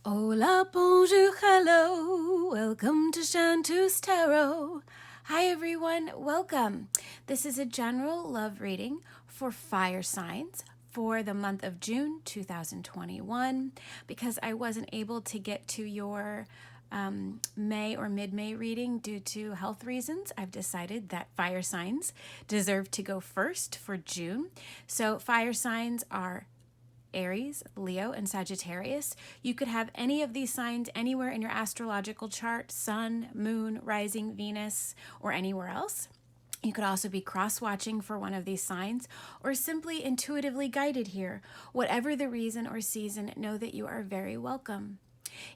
Hola, bonjour, hello. Welcome to Chantus Tarot. Hi, everyone. Welcome. This is a general love reading for fire signs for the month of June 2021. Because I wasn't able to get to your May or mid-May reading due to health reasons, I've decided that fire signs deserve to go first for June. So fire signs are Aries, Leo, and Sagittarius. You could have any of these signs anywhere in your astrological chart, sun, moon, rising, Venus, or anywhere else. You could also be cross-watching for one of these signs or simply intuitively guided here. Whatever the reason or season, know that you are very welcome.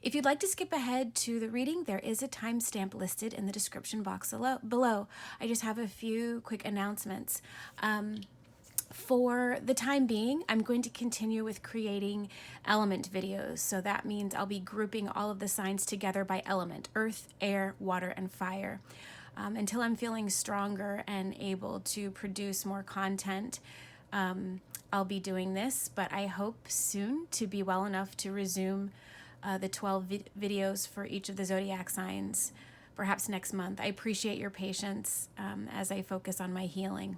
If you'd like to skip ahead to the reading, there is a timestamp listed in the description box below. I just have a few quick announcements. For the time being, I'm going to continue with creating element videos. So that means I'll be grouping all of the signs together by element: earth, air, water, and fire. Until I'm feeling stronger and able to produce more content, I'll be doing this, but I hope soon to be well enough to resume the 12 videos for each of the zodiac signs, perhaps next month. I appreciate your patience as I focus on my healing.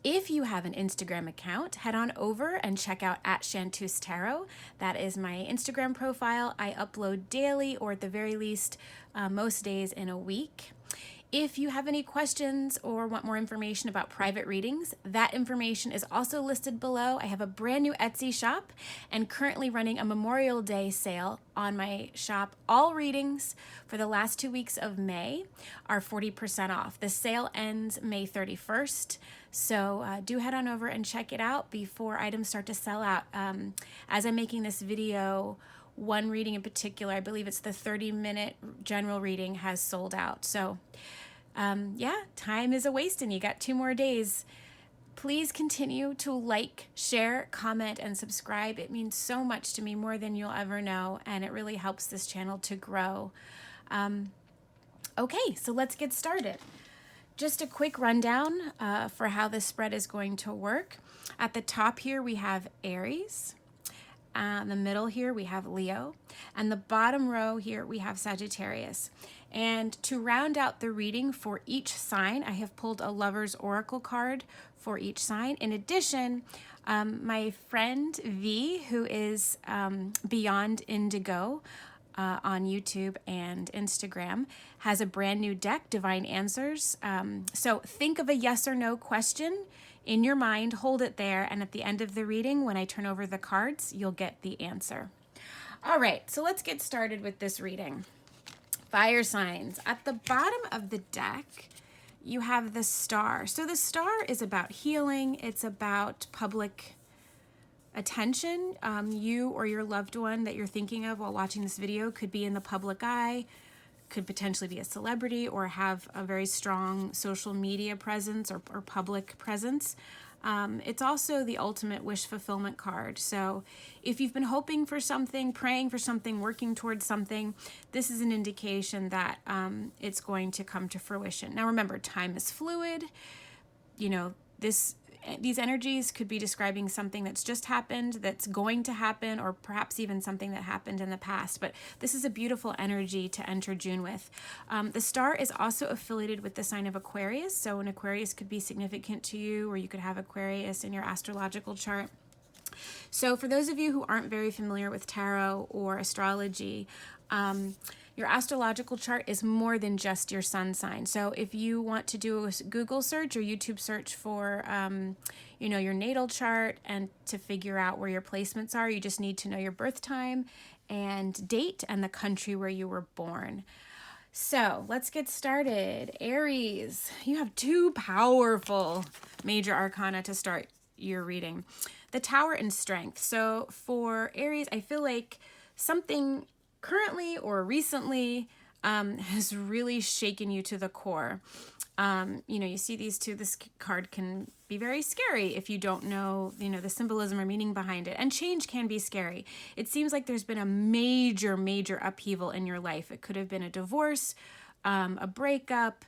If you have an Instagram account, head on over and check out @Chantus Tarot. That is my Instagram profile. I upload daily, or at the very least, most days in a week. If you have any questions or want more information about private readings, that information is also listed below. I have a brand new Etsy shop and currently running a Memorial Day sale on my shop. All readings for the last 2 weeks of May are 40% off. The sale ends May 31st, so do head on over and check it out before items start to sell out. As I'm making this video, one reading in particular, I believe it's the 30-minute general reading, has sold out. So yeah, time is a wasting. You got 2 more days. Please continue to like, share, comment, and subscribe. It means so much to me, more than you'll ever know, and it really helps this channel to grow. Okay, so let's get started. Just a quick rundown for how this spread is going to work. At the top here, we have Aries. The middle here, we have Leo. And the bottom row here, we have Sagittarius. And to round out the reading for each sign, I have pulled a Lover's Oracle card for each sign. In addition, my friend V, who is Beyond Indigo on YouTube and Instagram, has a brand new deck, Divine Answers. So think of a yes or no question in your mind, hold it there, and at the end of the reading, when I turn over the cards, you'll get the answer. All right, so let's get started with this reading. Fire signs. At the bottom of the deck, you have the star. So the star is about healing. It's about public attention. You or your loved one that you're thinking of while watching this video could be in the public eye, could potentially be a celebrity, or have a very strong social media presence or public presence. It's also the ultimate wish fulfillment card. So if you've been hoping for something, praying for something, working towards something, this is an indication that it's going to come to fruition. Now remember, time is fluid. You know, these energies could be describing something that's just happened, that's going to happen, or perhaps even something that happened in the past. But this is a beautiful energy to enter June with. The star is also affiliated with the sign of Aquarius. So an Aquarius could be significant to you, or you could have Aquarius in your astrological chart. So for those of you who aren't very familiar with tarot or astrology, your astrological chart is more than just your sun sign. So if you want to do a Google search or YouTube search for, your natal chart and to figure out where your placements are, you just need to know your birth time and date and the country where you were born. So let's get started. Aries, you have 2 powerful major arcana to start your reading. The Tower and Strength. So for Aries, I feel like something currently or recently has really shaken you to the core. You see these two. This card can be very scary if you don't know, the symbolism or meaning behind it. And change can be scary. It seems like there's been a major, major upheaval in your life. It could have been a divorce, a breakup,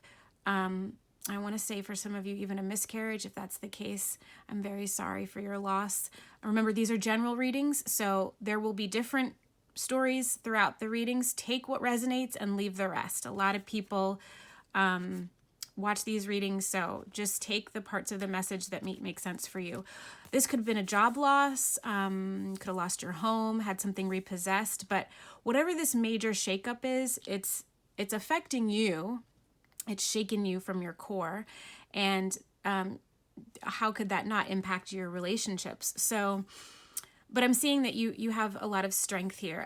I want to say for some of you, even a miscarriage. If that's the case, I'm very sorry for your loss. Remember, these are general readings, so there will be different stories throughout the readings. Take what resonates and leave the rest. A lot of people watch these readings, so just take the parts of the message that make sense for you. This could have been a job loss, could have lost your home, had something repossessed, but whatever this major shakeup is, it's affecting you. It's shaking you from your core, and how could that not impact your relationships? So, but I'm seeing that you have a lot of strength here.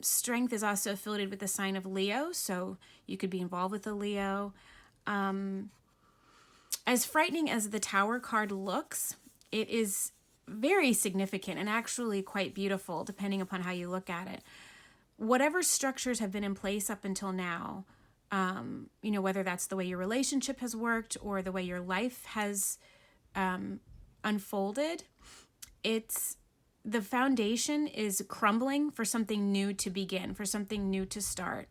Strength is also affiliated with the sign of Leo, so you could be involved with a Leo. As frightening as the Tower card looks, it is very significant and actually quite beautiful, depending upon how you look at it. Whatever structures have been in place up until now, whether that's the way your relationship has worked or the way your life has unfolded, the foundation is crumbling for something new to begin, for something new to start.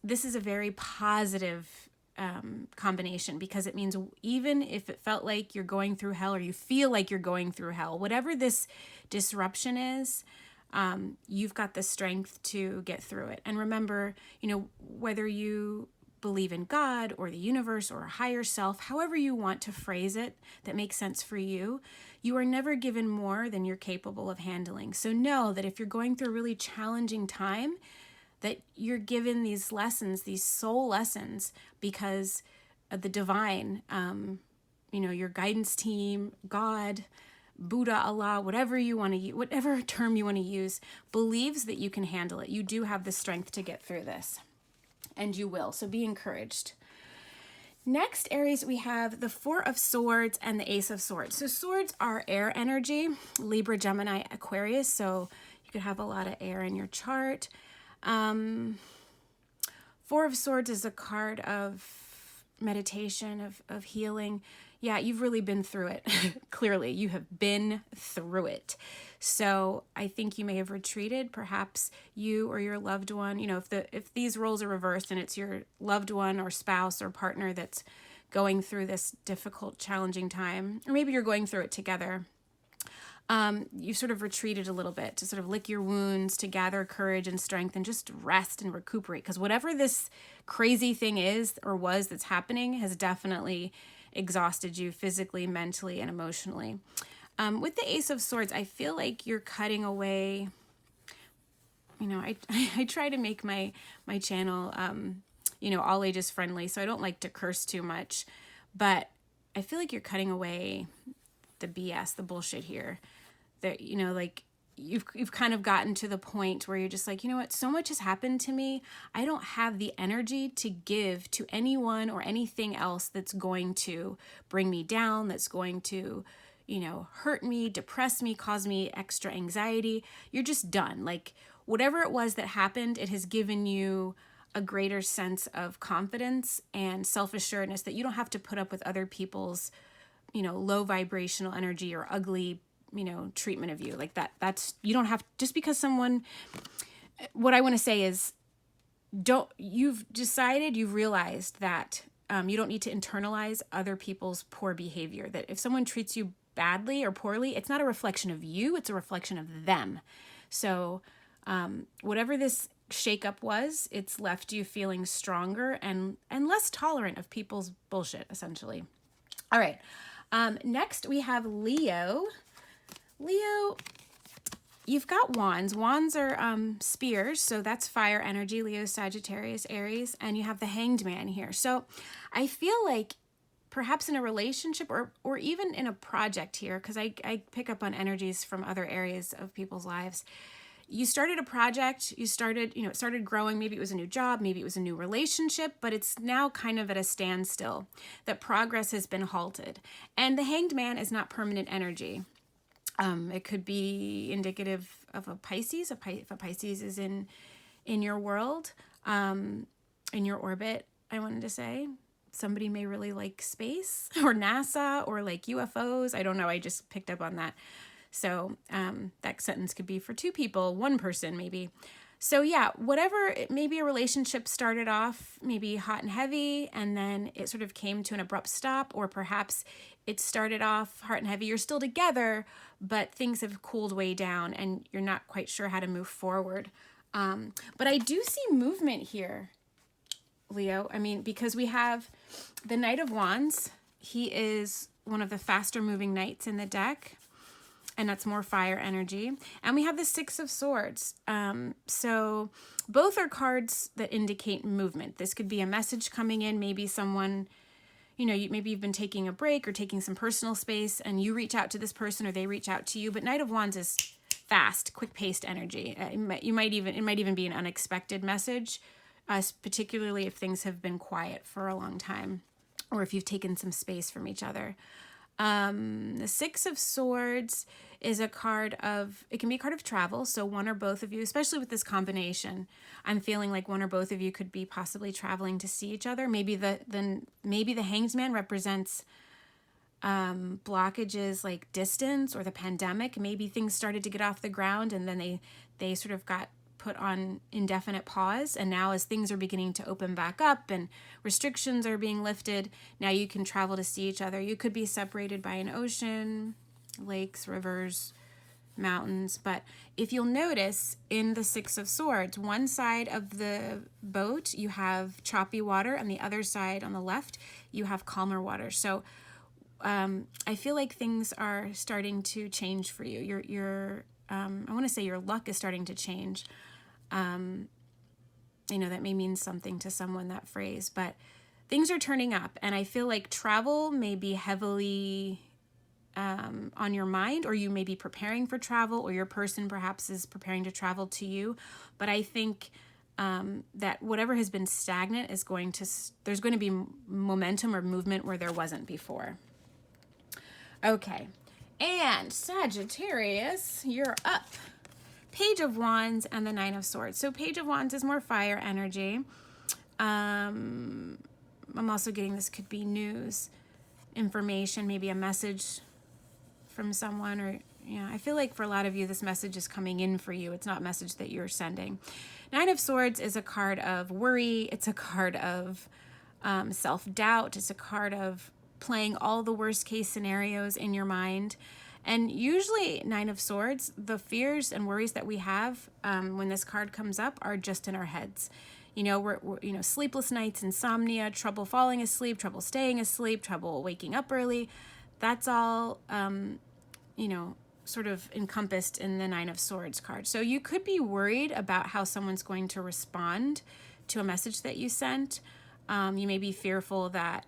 This is a very positive combination, because it means even if it felt like you're going through hell, or you feel like you're going through hell, whatever this disruption is, you've got the strength to get through it. And remember, whether you believe in God or the universe or a higher self, however you want to phrase it that makes sense for you, you are never given more than you're capable of handling. So know that if you're going through a really challenging time, that you're given these lessons, these soul lessons, because of the divine, your guidance team, God, Buddha, Allah, whatever you want to use, whatever term you want to use, believes that you can handle it. You do have the strength to get through this, and you will. So be encouraged. Next, Aries, we have the Four of Swords and the Ace of Swords. So swords are air energy, Libra, Gemini, Aquarius. So you could have a lot of air in your chart. Four of Swords is a card of meditation, of healing. Yeah, you've really been through it. Clearly, you have been through it. So I think you may have retreated. Perhaps you or your loved one, if these roles are reversed and it's your loved one or spouse or partner that's going through this difficult, challenging time, or maybe you're going through it together, you sort of retreated a little bit to sort of lick your wounds, to gather courage and strength and just rest and recuperate. Because whatever this crazy thing is or was that's happening has definitely exhausted you physically, mentally, and emotionally. With the Ace of Swords, I feel like you're cutting away. I try to make my channel, all ages friendly, so I don't like to curse too much, but I feel like you're cutting away the BS, the bullshit here. That you've kind of gotten to the point where you're just like, what, so much has happened to me. I don't have the energy to give to anyone or anything else that's going to bring me down, that's going to, hurt me, depress me, cause me extra anxiety. You're just done. Like, whatever it was that happened, it has given you a greater sense of confidence and self-assuredness that you don't have to put up with other people's, low vibrational energy or ugly, treatment of you. Like that's, you don't have, just because someone, what I want to say is, you've realized that you don't need to internalize other people's poor behavior. That if someone treats you badly or poorly, it's not a reflection of you, it's a reflection of them. So whatever this shakeup was, it's left you feeling stronger and less tolerant of people's bullshit, essentially. All right. Next we have Leo. Leo, you've got wands. Wands are spears, so that's fire energy. Leo, Sagittarius, Aries, and you have the Hanged Man here. So I feel like perhaps in a relationship or even in a project here, because I pick up on energies from other areas of people's lives. You started a project, it started growing. Maybe it was a new job, maybe it was a new relationship, but it's now kind of at a standstill. That progress has been halted. And the Hanged Man is not permanent energy. It could be indicative of a Pisces. If a Pisces is in your world, in your orbit, I wanted to say. Somebody may really like space or NASA or like UFOs. I don't know. I just picked up on that. So that sentence could be for two people, one person maybe. So yeah, whatever, maybe a relationship started off maybe hot and heavy, and then it sort of came to an abrupt stop, or perhaps it started off hot and heavy. You're still together, but things have cooled way down and you're not quite sure how to move forward. But I do see movement here, Leo. I mean, because we have the Knight of Wands. He is one of the faster moving knights in the deck, and that's more fire energy. And we have the Six of Swords. So both are cards that indicate movement. This could be a message coming in. Maybe someone, maybe you've been taking a break or taking some personal space, and you reach out to this person or they reach out to you. But Knight of Wands is fast, quick-paced energy. It might even be an unexpected message, particularly if things have been quiet for a long time, or if you've taken some space from each other. The Six of Swords is it can be a card of travel. So one or both of you, especially with this combination, I'm feeling like one or both of you could be possibly traveling to see each other. Maybe the Hanged Man represents blockages like distance or the pandemic. Maybe things started to get off the ground and then they sort of got put on indefinite pause, and now as things are beginning to open back up and restrictions are being lifted, now you can travel to see each other. You could be separated by an ocean, lakes, rivers, mountains, but if you'll notice in the Six of Swords, one side of the boat you have choppy water, and the other side on the left you have calmer water. So I feel like things are starting to change for you. I want to say your luck is starting to change. That may mean something to someone, that phrase, but things are turning up, and I feel like travel may be heavily on your mind, or you may be preparing for travel, or your person perhaps is preparing to travel to you. But I think that whatever has been stagnant there's going to be momentum or movement where there wasn't before. Okay, and Sagittarius, you're up. Page of Wands and the Nine of Swords. So Page of Wands is more fire energy. I'm also getting this could be news, information, maybe a message from someone, or I feel like for a lot of you this message is coming in for you. It's not a message that you're sending. Nine of Swords is a card of worry. It's a card of self-doubt. It's a card of playing all the worst case scenarios in your mind. And usually Nine of Swords, the fears and worries that we have when this card comes up are just in our heads. We're sleepless nights, insomnia, trouble falling asleep, trouble staying asleep, trouble waking up early. That's all, sort of encompassed in the Nine of Swords card. So you could be worried about how someone's going to respond to a message that you sent. You may be fearful that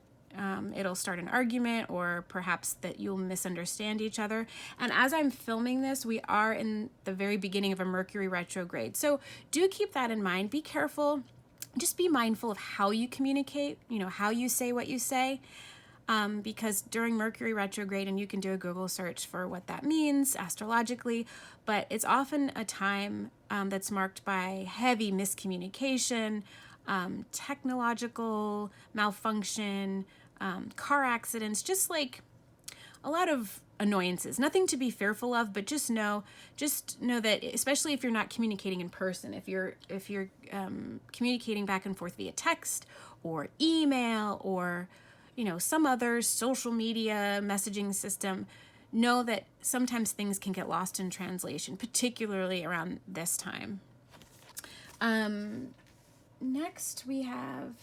it'll start an argument, or perhaps that you'll misunderstand each other. And as I'm filming this, we are in the very beginning of a Mercury retrograde. So do keep that in mind. Be careful. Just be mindful of how you communicate, how you say what you say. Because during Mercury retrograde, and you can do a Google search for what that means astrologically, but it's often a time that's marked by heavy miscommunication, technological malfunction, car accidents, just like a lot of annoyances. Nothing to be fearful of, but just know that, especially if you're not communicating in person, if you're communicating back and forth via text or email or some other social media messaging system, know that sometimes things can get lost in translation, particularly around this time. Next we have,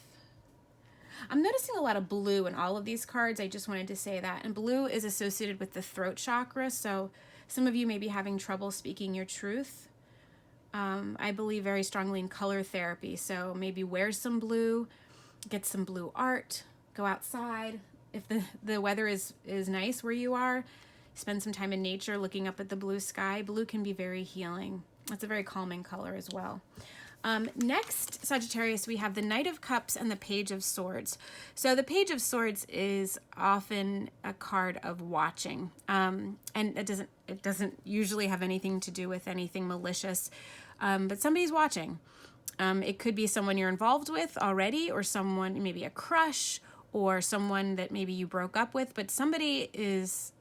I'm noticing a lot of blue in all of these cards. I just wanted to say that. And blue is associated with the throat chakra. So some of you may be having trouble speaking your truth. I believe very strongly in color therapy. So maybe wear some blue, get some blue art, go outside. If the weather is nice where you are, spend some time in nature looking up at the blue sky. Blue can be very healing. It's a very calming color as well. Next, Sagittarius, we have the Knight of Cups and the Page of Swords. So the Page of Swords is often a card of watching, and it doesn't usually have anything to do with anything malicious, but somebody's watching. It could be someone you're involved with already, or someone, maybe a crush, or someone that maybe you broke up with, but somebody is,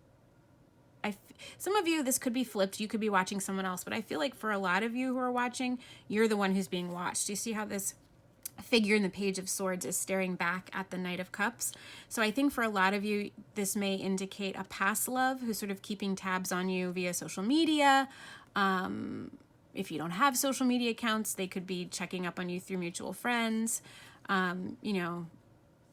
Some of you, this could be flipped. You could be watching someone else, but I feel like for a lot of you who are watching, you're the one who's being watched. Do you see how this figure in the Page of Swords is staring back at the Knight of Cups? So I think for a lot of you, this may indicate a past love who's sort of keeping tabs on you via social media. If you don't have social media accounts, they could be checking up on you through mutual friends, you know,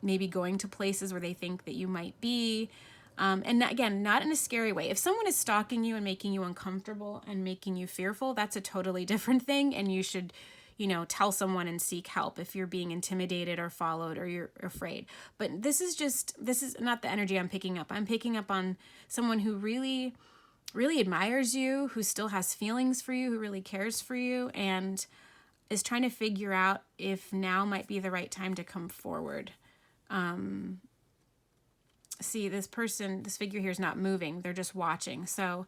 maybe going to places where they think that you might be. And again, not in a scary way. If someone is stalking you and making you uncomfortable and making you fearful, that's a totally different thing. And you should, you know, tell someone and seek help if you're being intimidated or followed or you're afraid. But this is not the energy I'm picking up. I'm picking up on someone who really, really admires you, who still has feelings for you, who really cares for you, and is trying to figure out if now might be the right time to come forward. See, this figure here is not moving. They're just watching. So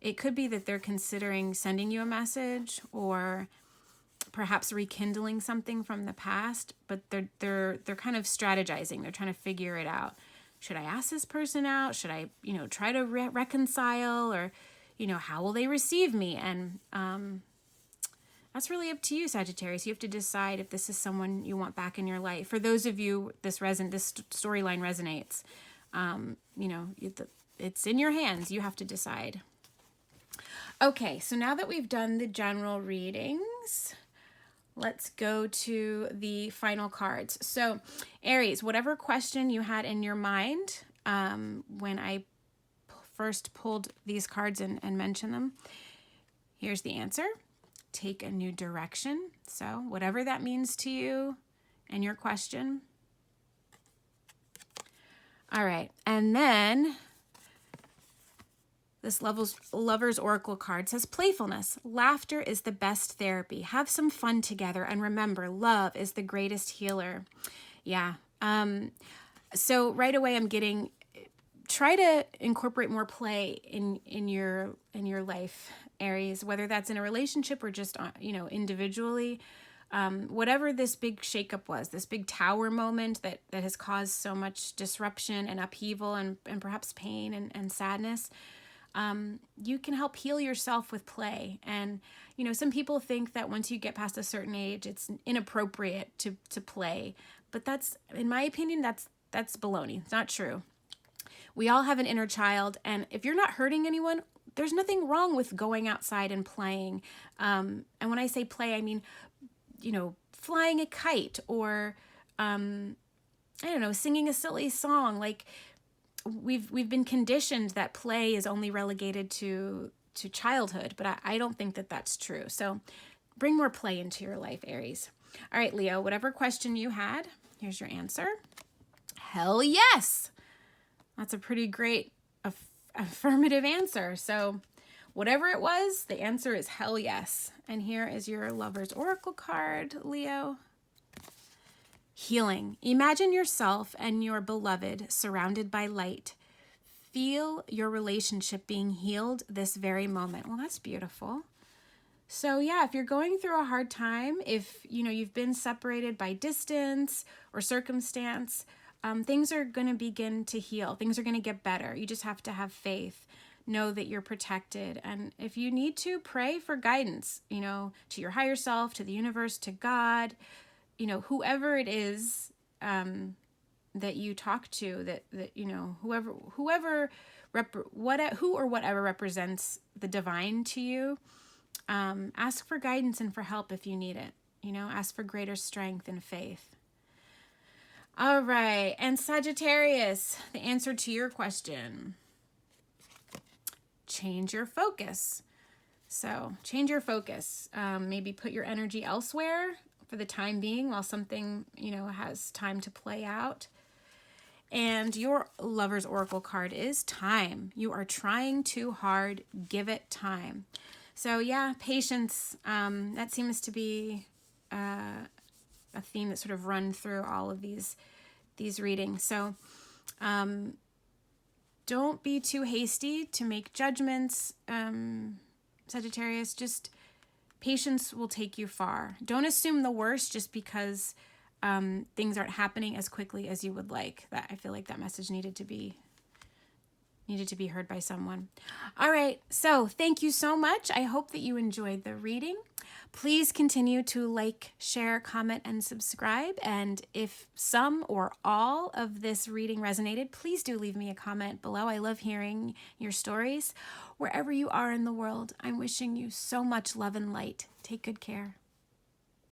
it could be that they're considering sending you a message or perhaps rekindling something from the past, but they're kind of strategizing. They're trying to figure it out. Should I ask this person out? Should I, you know, try to reconcile, or, you know, how will they receive me? And that's really up to you, Sagittarius. You have to decide if this is someone you want back in your life. For those of you this storyline resonates, you know, it's in your hands. You have to decide. Okay, so now that we've done the general readings, let's go to the final cards. So, Aries, whatever question you had in your mind when I first pulled these cards and mentioned them, here's the answer. Take a new direction. So, whatever that means to you and your question. All right, and then this Lover's Oracle card says playfulness. Laughter is the best therapy. Have some fun together, and remember, love is the greatest healer. Yeah. So right away I'm getting, try to incorporate more play in your life, Aries, whether that's in a relationship or just, you know, individually. Whatever this big shakeup was, this big tower moment that has caused so much disruption and upheaval and perhaps pain and sadness, you can help heal yourself with play. And, you know, some people think that once you get past a certain age, it's inappropriate to play. But that's, in my opinion, that's baloney. It's not true. We all have an inner child, and if you're not hurting anyone, there's nothing wrong with going outside and playing. And when I say play, I mean, you know, flying a kite or, I don't know, singing a silly song. Like, we've been conditioned that play is only relegated to childhood, but I don't think that that's true. So bring more play into your life, Aries. All right, Leo, whatever question you had, here's your answer. Hell yes. That's a pretty great affirmative answer. So whatever it was, the answer is hell yes. And here is your Lover's Oracle card, Leo. Healing. Imagine yourself and your beloved surrounded by light. Feel your relationship being healed this very moment. Well, that's beautiful. So yeah, if you're going through a hard time, if you know you've been separated by distance or circumstance, things are going to begin to heal. Things are going to get better. You just have to have faith. Know that you're protected. And if you need to, pray for guidance, you know, to your higher self, to the universe, to God, you know, whoever it is that you talk to, that you know, who or whatever represents the divine to you, ask for guidance and for help if you need it. You know, ask for greater strength and faith. All right, and Sagittarius, the answer to your question. Change your focus. So change your focus. Maybe put your energy elsewhere for the time being while something, you know, has time to play out. And your Lover's Oracle card is time. You are trying too hard. Give it time. So yeah, patience. That seems to be a theme that sort of run through all of these readings. So don't be too hasty to make judgments, Sagittarius. Just patience will take you far. Don't assume the worst just because things aren't happening as quickly as you would like. That I feel like that message needed to be needed to be heard by someone. All right, so thank you so much. I hope that you enjoyed the reading. Please continue to like, share, comment, and subscribe. And if some or all of this reading resonated, please do leave me a comment below. I love hearing your stories. Wherever you are in the world, I'm wishing you so much love and light. Take good care.